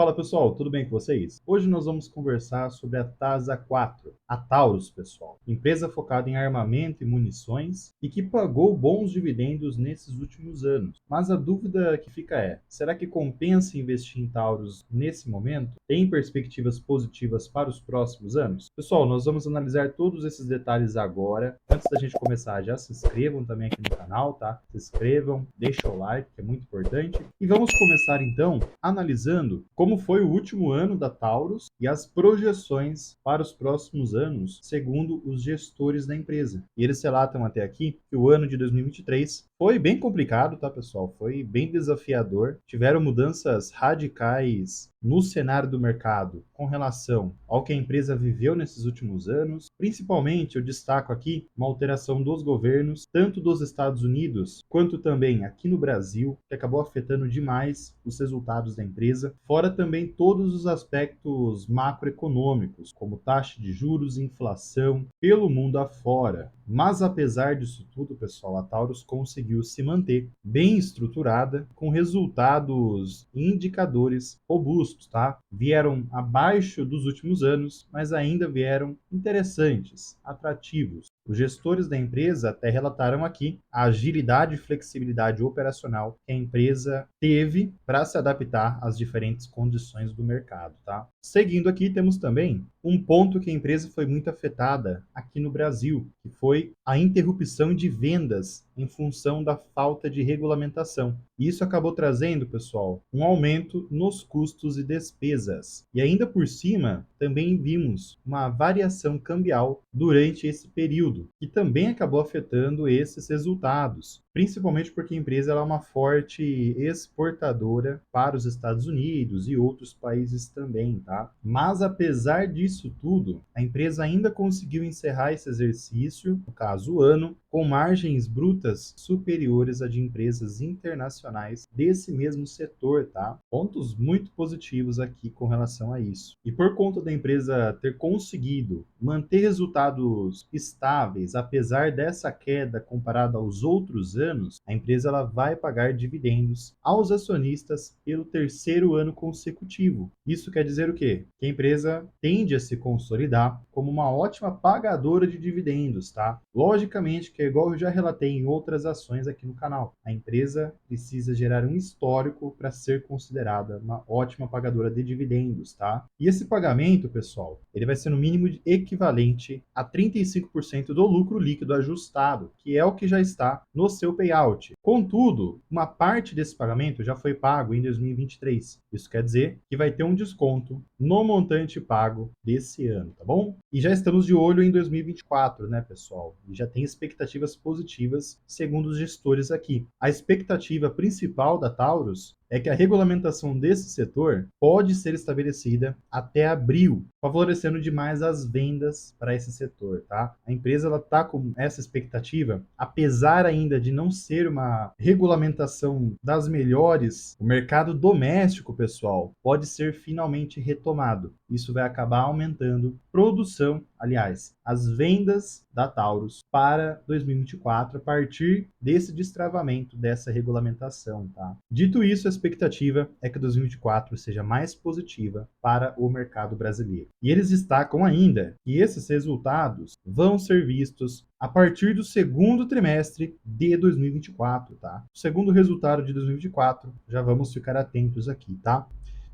Fala pessoal, tudo bem com vocês? Hoje nós vamos conversar sobre a TASA 4, a Taurus, pessoal, empresa focada em armamento e munições e que pagou bons dividendos nesses últimos anos. Mas a dúvida que fica é: será que compensa investir em Taurus nesse momento? Tem perspectivas positivas para os próximos anos? Pessoal, nós vamos analisar todos esses detalhes agora. Antes da gente começar, já se inscrevam também aqui no canal, tá? Se inscrevam, deixa o like, que é muito importante. E vamos começar então analisando como foi o último ano da Taurus e as projeções para os próximos anos, segundo os gestores da empresa. E eles relatam até aqui que o ano de 2023 foi bem complicado, tá, pessoal? Foi bem desafiador. Tiveram mudanças radicais no cenário do mercado com relação ao que a empresa viveu nesses últimos anos. Principalmente, eu destaco aqui uma alteração dos governos, tanto dos Estados Unidos quanto também aqui no Brasil, que acabou afetando demais os resultados da empresa, fora também todos os aspectos macroeconômicos, como taxa de juros e inflação pelo mundo afora. Mas apesar disso tudo, pessoal, a Taurus conseguiu se manter bem estruturada, com resultados e indicadores robustos, tá? Vieram abaixo dos últimos anos, mas ainda vieram interessantes, atrativos. Os gestores da empresa até relataram aqui a agilidade e flexibilidade operacional que a empresa teve para se adaptar às diferentes condições do mercado, tá? Seguindo aqui, temos também um ponto que a empresa foi muito afetada aqui no Brasil, que foi a interrupção de vendas em função da falta de regulamentação. Isso acabou trazendo, pessoal, um aumento nos custos e despesas. E ainda por cima, também vimos uma variação cambial durante esse período, que também acabou afetando esses resultados, principalmente porque a empresa é uma forte exportadora para os Estados Unidos e outros países também, tá? Mas apesar disso tudo, a empresa ainda conseguiu encerrar esse exercício, no caso o ano, com margens brutas superiores a de empresas internacionais desse mesmo setor, tá? Pontos muito positivos aqui com relação a isso. E por conta da empresa ter conseguido manter resultados estáveis, apesar dessa queda comparada aos outros anos, a empresa ela vai pagar dividendos aos acionistas pelo terceiro ano consecutivo. Isso quer dizer o quê? Que a empresa tende a se consolidar como uma ótima pagadora de dividendos, tá? Logicamente que é igual eu já relatei em outras ações aqui no canal. A empresa precisa gerar um histórico para ser considerada uma ótima pagadora de dividendos, tá? E esse pagamento, pessoal, ele vai ser no mínimo equivalente a 35% do lucro líquido ajustado, que é o que já está no seu payout. Contudo, uma parte desse pagamento já foi pago em 2023. Isso quer dizer que vai ter um desconto no montante pago desse ano, tá bom? E já estamos de olho em 2024, né, pessoal? E já tem expectativas positivas, segundo os gestores aqui. A expectativa principal da Taurus é que a regulamentação desse setor pode ser estabelecida até abril, favorecendo demais as vendas para esse setor, tá? A empresa ela está com essa expectativa, apesar ainda de não ser uma regulamentação das melhores, o mercado doméstico, pessoal, pode ser finalmente retomado. Isso vai acabar aumentando produção, aliás, as vendas da Taurus para 2024 a partir desse destravamento dessa regulamentação, tá? Dito isso, a expectativa é que 2024 seja mais positiva para o mercado brasileiro. E eles destacam ainda que esses resultados vão ser vistos a partir do segundo trimestre de 2024, tá? O segundo resultado de 2024, já vamos ficar atentos aqui, tá?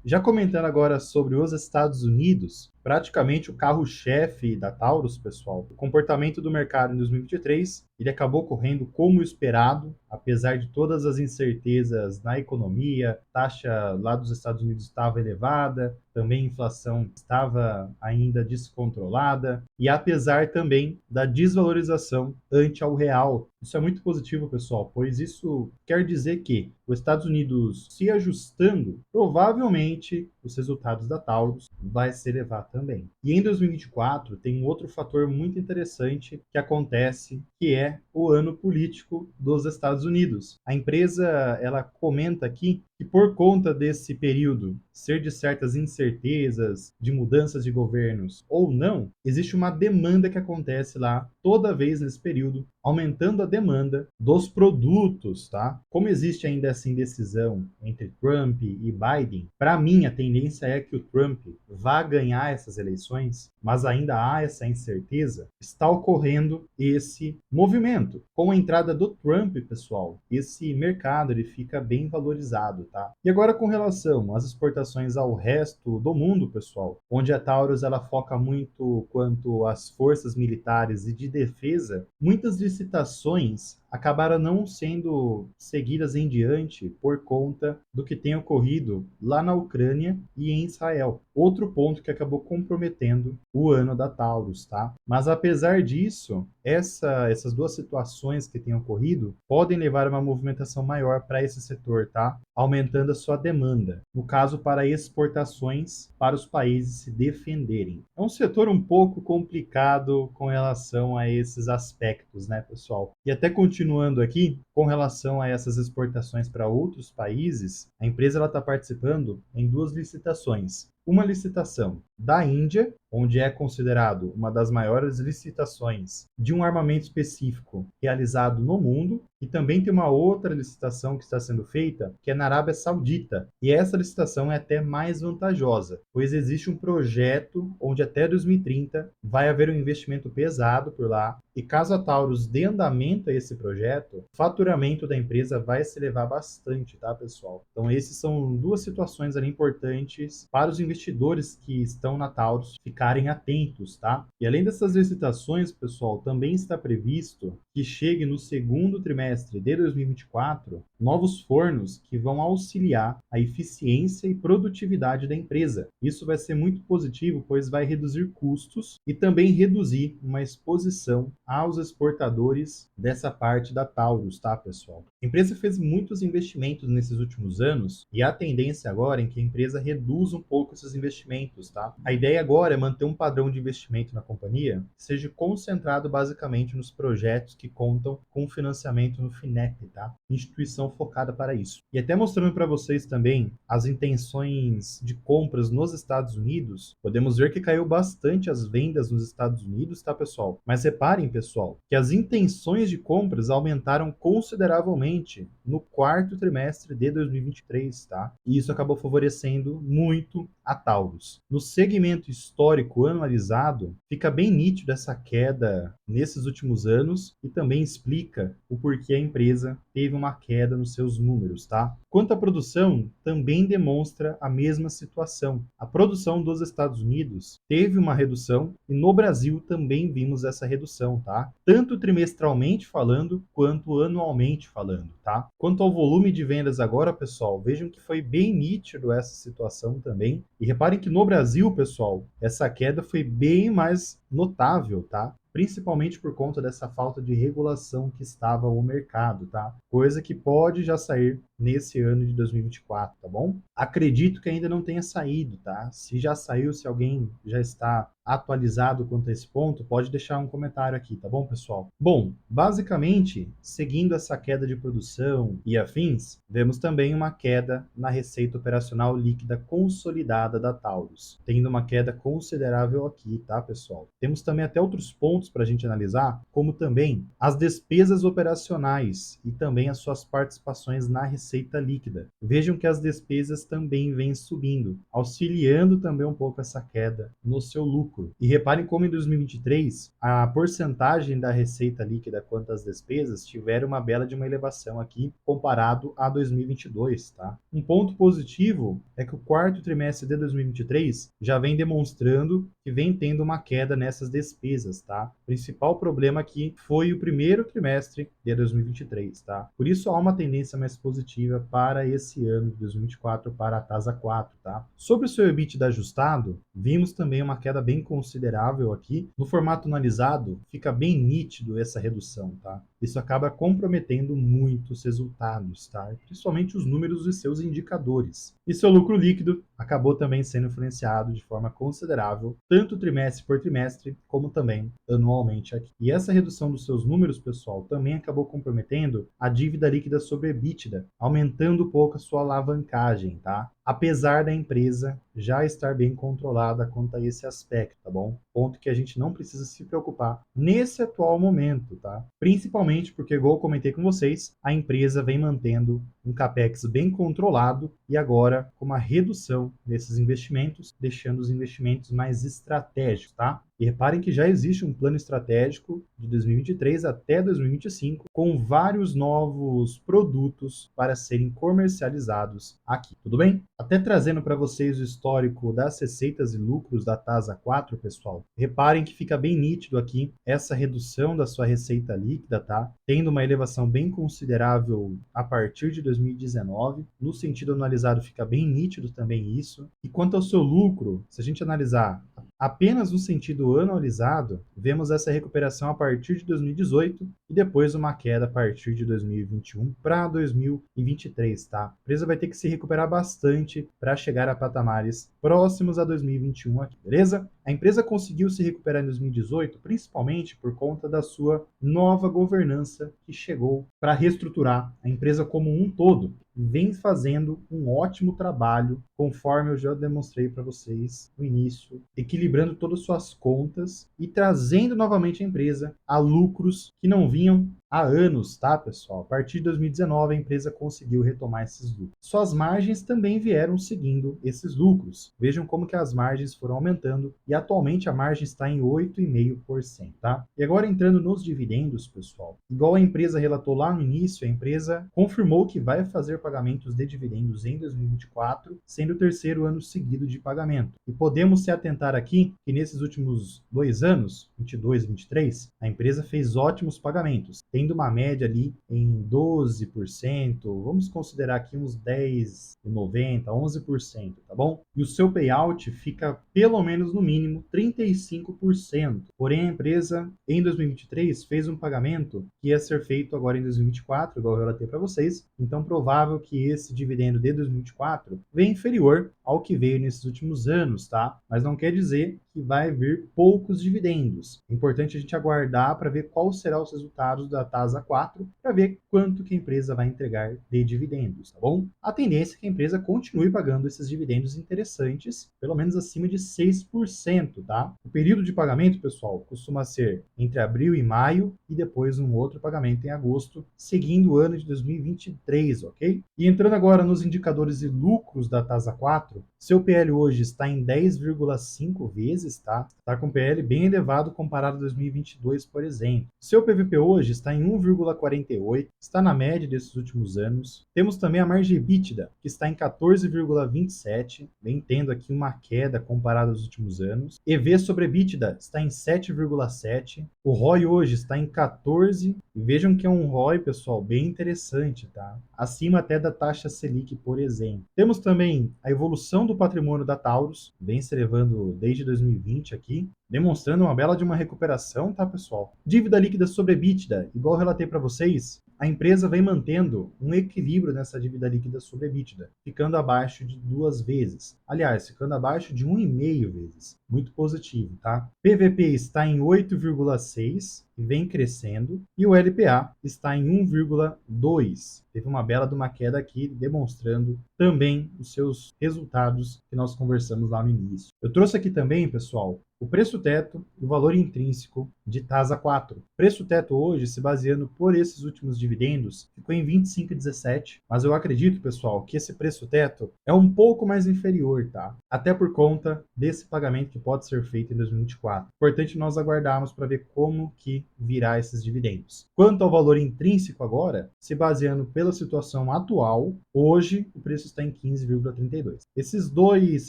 Já comentando agora sobre os Estados Unidos, praticamente o carro-chefe da Taurus, pessoal, o comportamento do mercado em 2023, ele acabou correndo como esperado, apesar de todas as incertezas na economia, taxa lá dos Estados Unidos estava elevada, também a inflação estava ainda descontrolada, e apesar também da desvalorização ante ao real. Isso é muito positivo, pessoal, pois isso quer dizer que os Estados Unidos se ajustando, provavelmente os resultados da Taurus vai se elevar também. E em 2024 tem um outro fator muito interessante que acontece, que é o ano político dos Estados Unidos. A empresa ela comenta aqui que por conta desse período ser de certas incertezas, de mudanças de governos ou não, existe uma demanda que acontece lá toda vez nesse período, aumentando a demanda dos produtos, tá? Como existe ainda essa indecisão entre Trump e Biden, para mim a tendência é que o Trump vá ganhar essas eleições, mas ainda há essa incerteza. Está ocorrendo esse movimento. Com a entrada do Trump, pessoal, esse mercado ele fica bem valorizado, tá? E agora com relação às exportações ao resto do mundo, pessoal, onde a Taurus ela foca muito quanto às forças militares e de defesa, muitas licitações acabaram não sendo seguidas em diante por conta do que tem ocorrido lá na Ucrânia e em Israel. Outro ponto que acabou comprometendo o ano da Taurus, tá? Mas apesar disso, essas duas situações que têm ocorrido podem levar a uma movimentação maior para esse setor, tá? Aumentando a sua demanda, no caso para exportações para os países se defenderem. É um setor um pouco complicado com relação a esses aspectos, né, pessoal? E até continuando aqui, com relação a essas exportações para outros países, a empresa está participando em duas licitações. Uma licitação da Índia, onde é considerado uma das maiores licitações de um armamento específico realizado no mundo, e também tem uma outra licitação que está sendo feita, que é na Arábia Saudita. E essa licitação é até mais vantajosa, pois existe um projeto onde até 2030 vai haver um investimento pesado por lá, e caso a Taurus dê andamento a esse projeto, o faturamento da empresa vai se elevar bastante, tá, pessoal? Então, esses são duas situações ali importantes para os investidores que estão na Taurus ficarem atentos, tá? E além dessas licitações, pessoal, também está previsto que chegue no segundo trimestre de 2024 novos fornos que vão auxiliar a eficiência e produtividade da empresa. Isso vai ser muito positivo, pois vai reduzir custos e também reduzir uma exposição aos exportadores dessa parte da Taurus, tá, pessoal? A empresa fez muitos investimentos nesses últimos anos e a tendência agora é que a empresa reduza um pouco esses investimentos, tá? A ideia agora é manter um padrão de investimento na companhia que seja concentrado basicamente nos projetos que contam com financiamento no FINEP, tá? Instituição focada para isso. E até mostrando para vocês também as intenções de compras nos Estados Unidos, podemos ver que caiu bastante as vendas nos Estados Unidos, tá, pessoal? Mas reparem, pessoal, que as intenções de compras aumentaram consideravelmente no quarto trimestre de 2023, tá? E isso acabou favorecendo muito a Taurus. No segmento histórico anualizado, fica bem nítido essa queda nesses últimos anos e também explica o porquê a empresa teve uma queda nos seus números, tá? Quanto à produção, também demonstra a mesma situação. A produção dos Estados Unidos teve uma redução e no Brasil também vimos essa redução, tá? Tanto trimestralmente falando quanto anualmente falando, tá? Quanto ao volume de vendas agora, pessoal, vejam que foi bem nítido essa situação também. E reparem que no Brasil, pessoal, essa queda foi bem mais notável, tá? Principalmente por conta dessa falta de regulação que estava o mercado, tá? Coisa que pode já sair nesse ano de 2024, tá bom? Acredito que ainda não tenha saído, tá? Se já saiu, se alguém já está atualizado quanto a esse ponto, pode deixar um comentário aqui, tá bom, pessoal? Bom, basicamente, seguindo essa queda de produção e afins, vemos também uma queda na receita operacional líquida consolidada da Taurus, tendo uma queda considerável aqui, tá, pessoal? Temos também até outros pontos para a gente analisar, como também as despesas operacionais e também as suas participações na receita líquida. Vejam que as despesas também vêm subindo, auxiliando também um pouco essa queda no seu lucro. E reparem como em 2023 a porcentagem da receita líquida quanto às despesas tiveram uma bela de uma elevação aqui comparado a 2022, tá? Um ponto positivo é que o quarto trimestre de 2023 já vem demonstrando que vem tendo uma queda nessas despesas, tá? O principal problema aqui foi o primeiro trimestre de 2023, tá? Por isso há uma tendência mais positiva para esse ano de 2024 para a TASA 4, tá? Sobre o seu EBITDA ajustado, vimos também uma queda bem considerável aqui. No formato analisado, fica bem nítido essa redução, tá? Isso acaba comprometendo muitos resultados, tá? Principalmente os números de seus indicadores. E seu lucro líquido acabou também sendo influenciado de forma considerável, tanto trimestre por trimestre, como também anualmente aqui. E essa redução dos seus números, pessoal, também acabou comprometendo a dívida líquida sobre EBITDA, aumentando um pouco a sua alavancagem, tá? Apesar da empresa já estar bem controlada quanto a esse aspecto, tá bom? Ponto que a gente não precisa se preocupar nesse atual momento, tá? Principalmente porque, igual eu comentei com vocês, a empresa vem mantendo um capex bem controlado e agora com uma redução desses investimentos, deixando os investimentos mais estratégicos, tá? E reparem que já existe um plano estratégico de 2023 até 2025 com vários novos produtos para serem comercializados aqui, tudo bem? Até trazendo para vocês o histórico das receitas e lucros da TASA 4, pessoal. Reparem que fica bem nítido aqui essa redução da sua receita líquida, tá? Tendo uma elevação bem considerável a partir de 2019. No sentido analisado fica bem nítido também isso. E quanto ao seu lucro, se a gente analisar apenas no sentido anualizado, vemos essa recuperação a partir de 2018 e depois uma queda a partir de 2021 para 2023, tá? A empresa vai ter que se recuperar bastante para chegar a patamares próximos a 2021 aqui, beleza? A empresa conseguiu se recuperar em 2018, principalmente por conta da sua nova governança que chegou para reestruturar a empresa como um todo. Vem fazendo um ótimo trabalho, conforme eu já demonstrei para vocês no início, equilibrando todas as suas contas e trazendo novamente a empresa a lucros que não vinham há anos, tá, pessoal? A partir de 2019, a empresa conseguiu retomar esses lucros. Suas margens também vieram seguindo esses lucros. Vejam como que as margens foram aumentando e atualmente a margem está em 8,5%, tá? E agora entrando nos dividendos, pessoal, igual a empresa relatou lá no início, a empresa confirmou que vai fazer pagamentos de dividendos em 2024, sendo o terceiro ano seguido de pagamento. E podemos se atentar aqui que nesses últimos 2 anos, 22 e 23, a empresa fez ótimos pagamentos, tendo uma média ali em 12%, vamos considerar aqui uns 10,90%, 11%, tá bom? E o seu payout fica pelo menos no mínimo 35%. Porém, a empresa em 2023 fez um pagamento que ia ser feito agora em 2024, igual eu relatei para vocês, então provável que esse dividendo de 2024 venha inferior ao que veio nesses últimos anos, tá? Mas não quer dizer que vai vir poucos dividendos. É importante a gente aguardar para ver qual serão os resultados da TASA 4, para ver quanto que a empresa vai entregar de dividendos, tá bom? A tendência é que a empresa continue pagando esses dividendos interessantes, pelo menos acima de 6%, tá? O período de pagamento, pessoal, costuma ser entre abril e maio e depois um outro pagamento em agosto, seguindo o ano de 2023, ok? E entrando agora nos indicadores de lucros da TASA 4, seu PL hoje está em 10,5 vezes, tá? Está com PL bem elevado comparado a 2022, por exemplo. Seu PVP hoje está em 1,48, está na média desses últimos anos. Temos também a margem EBITDA, que está em 14,27, vem tendo aqui uma queda comparada aos últimos anos. EV sobre EBITDA está em 7,7. O ROI hoje está em 14. E vejam que é um ROI, pessoal, bem interessante, tá? Acima até da taxa Selic, por exemplo. Temos também a evolução do patrimônio da Taurus, vem se elevando desde 2020 aqui, demonstrando uma bela de uma recuperação, tá, pessoal? Dívida líquida sobre EBITDA, igual eu relatei para vocês, a empresa vem mantendo um equilíbrio nessa dívida líquida sobre EBITDA, ficando abaixo de 2 vezes. Aliás, ficando abaixo de 1,5 vezes. Muito positivo, tá? PVP está em 8,6 e vem crescendo, e o LPA está em 1,2. Teve uma bela de uma queda aqui, demonstrando também os seus resultados que nós conversamos lá no início. Eu trouxe aqui também, pessoal, o preço teto e o valor intrínseco de TASA 4. Preço teto hoje, se baseando por esses últimos dividendos, ficou em 25,17, mas eu acredito, pessoal, que esse preço teto é um pouco mais inferior, tá? Até por conta desse pagamento que pode ser feito em 2024. Importante nós aguardarmos para ver como que virá esses dividendos. Quanto ao valor intrínseco agora, se baseando pela situação atual, hoje o preço está em 15,32. Esses dois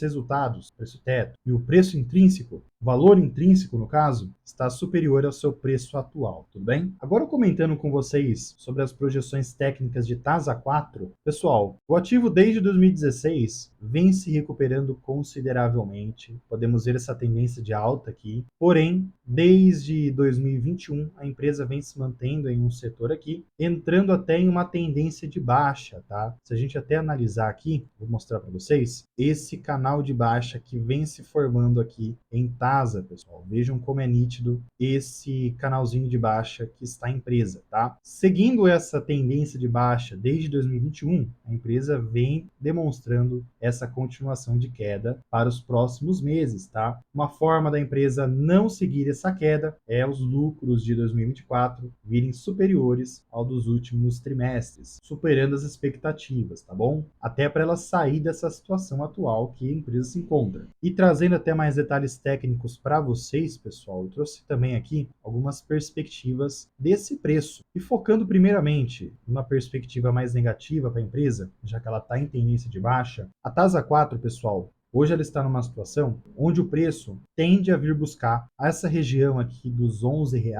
resultados, preço teto e o preço intrínseco, o valor intrínseco, no caso, está superior ao seu preço atual, tudo bem? Agora comentando com vocês sobre as projeções técnicas de TASA 4, pessoal, o ativo desde 2016 vem se recuperando consideravelmente, podemos ver essa tendência de alta aqui, porém, desde 2021, a empresa vem se mantendo em um setor aqui, entrando até em uma tendência de baixa, tá? Se a gente até analisar aqui, vou mostrar para vocês, esse canal de baixa que vem se formando aqui em TASA TASA, pessoal, vejam como é nítido esse canalzinho de baixa que está a empresa, tá? Seguindo essa tendência de baixa desde 2021, a empresa vem demonstrando essa continuação de queda para os próximos meses, tá? Uma forma da empresa não seguir essa queda é os lucros de 2024 virem superiores ao dos últimos trimestres, superando as expectativas, tá bom? Até para ela sair dessa situação atual que a empresa se encontra. E trazendo até mais detalhes técnicos para vocês, pessoal, eu trouxe também aqui algumas perspectivas desse preço. E focando primeiramente numa perspectiva mais negativa para a empresa, já que ela está em tendência de baixa, a TASA 4, pessoal, hoje ela está numa situação onde o preço tende a vir buscar essa região aqui dos R$ 11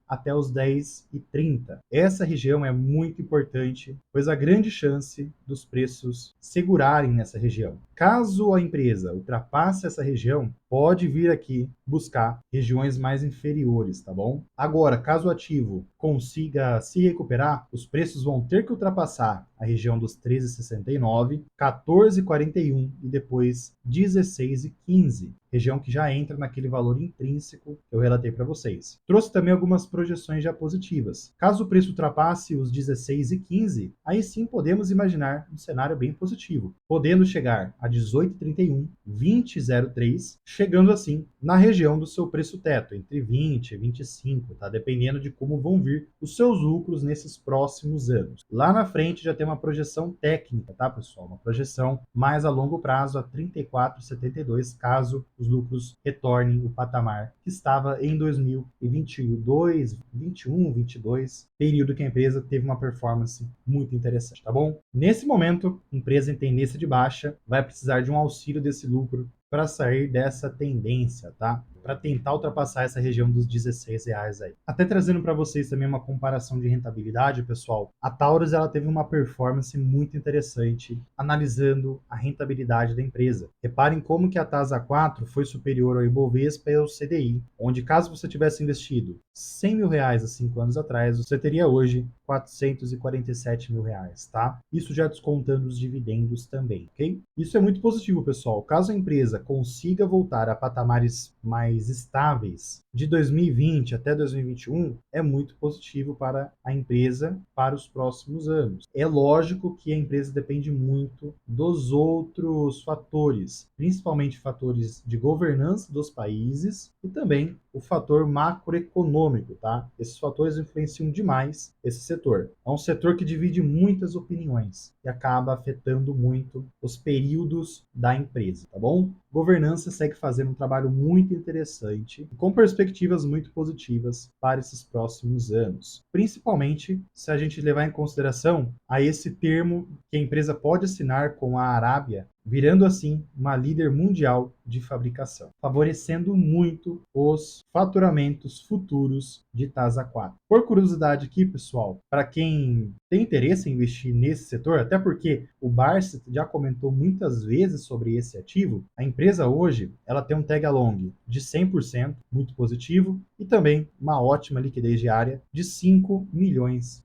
até os 10,30. Essa região é muito importante, pois há grande chance dos preços segurarem nessa região. Caso a empresa ultrapasse essa região, pode vir aqui buscar regiões mais inferiores, tá bom? Agora, caso o ativo consiga se recuperar, os preços vão ter que ultrapassar a região dos 13,69, 14,41 e depois 16,15. Região que já entra naquele valor intrínseco que eu relatei para vocês. Trouxe também algumas projeções já positivas. Caso o preço ultrapasse os 16,15, aí sim podemos imaginar um cenário bem positivo, podendo chegar a 18,31, 20,03, chegando assim na região do seu preço teto, entre 20 e 25, tá? Dependendo de como vão vir os seus lucros nesses próximos anos. Lá na frente já tem uma projeção técnica, tá, pessoal? Uma projeção mais a longo prazo, a 34,72, caso os lucros retornem o patamar que estava em 2022, 21, 22, período que a empresa teve uma performance muito interessante, tá bom? Nesse momento, empresa em tendência de baixa vai precisar de um auxílio desse lucro para sair dessa tendência, tá? Para tentar ultrapassar essa região dos R$ 16 aí. Até trazendo para vocês também uma comparação de rentabilidade, pessoal. A Taurus ela teve uma performance muito interessante analisando a rentabilidade da empresa. Reparem como que a TASA 4 foi superior ao Ibovespa e ao CDI, onde caso você tivesse investido R$ 100 mil há 5 anos atrás, você teria hoje R$ 447 mil, tá? Isso já descontando os dividendos também, ok? Isso é muito positivo, pessoal. Caso a empresa consiga voltar a patamares mais estáveis de 2020 até 2021, é muito positivo para a empresa para os próximos anos. É lógico que a empresa depende muito dos outros fatores, principalmente fatores de governança dos países e também o fator macroeconômico, tá? Esses fatores influenciam demais esse setor. É um setor que divide muitas opiniões e acaba afetando muito os períodos da empresa, tá bom? Governança segue fazendo um trabalho muito interessante, com perspectivas muito positivas para esses próximos anos. Principalmente se a gente levar em consideração a esse termo que a empresa pode assinar com a Arábia, virando assim uma líder mundial de fabricação, favorecendo muito os faturamentos futuros de TASA 4. Por curiosidade aqui, pessoal, para quem tem interesse em investir nesse setor, até porque o Barsi já comentou muitas vezes sobre esse ativo, a empresa hoje ela tem um tag along de 100%, muito positivo, e também uma ótima liquidez diária de R$ 5 milhões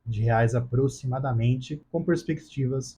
aproximadamente, com perspectivas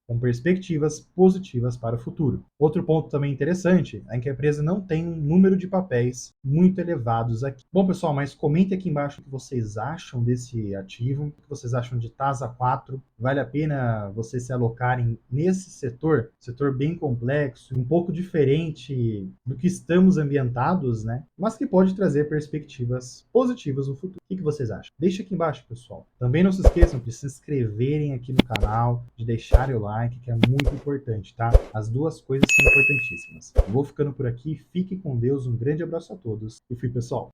positivas para o futuro. Outro ponto também interessante é que a empresa não tem um número de papéis muito elevados aqui. Bom, pessoal, mas comente aqui embaixo o que vocês acham desse ativo, o que vocês acham de TASA 4. Vale a pena vocês se alocarem nesse setor bem complexo, um pouco diferente do que estamos ambientados, né? Mas que pode trazer perspectivas positivas no futuro. O que vocês acham? Deixe aqui embaixo, pessoal. Também não se esqueçam de se inscreverem aqui no canal, de deixarem o like, que é muito importante, tá? As duas coisas são importantíssimas. Eu vou ficando por aqui, fique com Deus, um grande abraço a todos e fui, pessoal.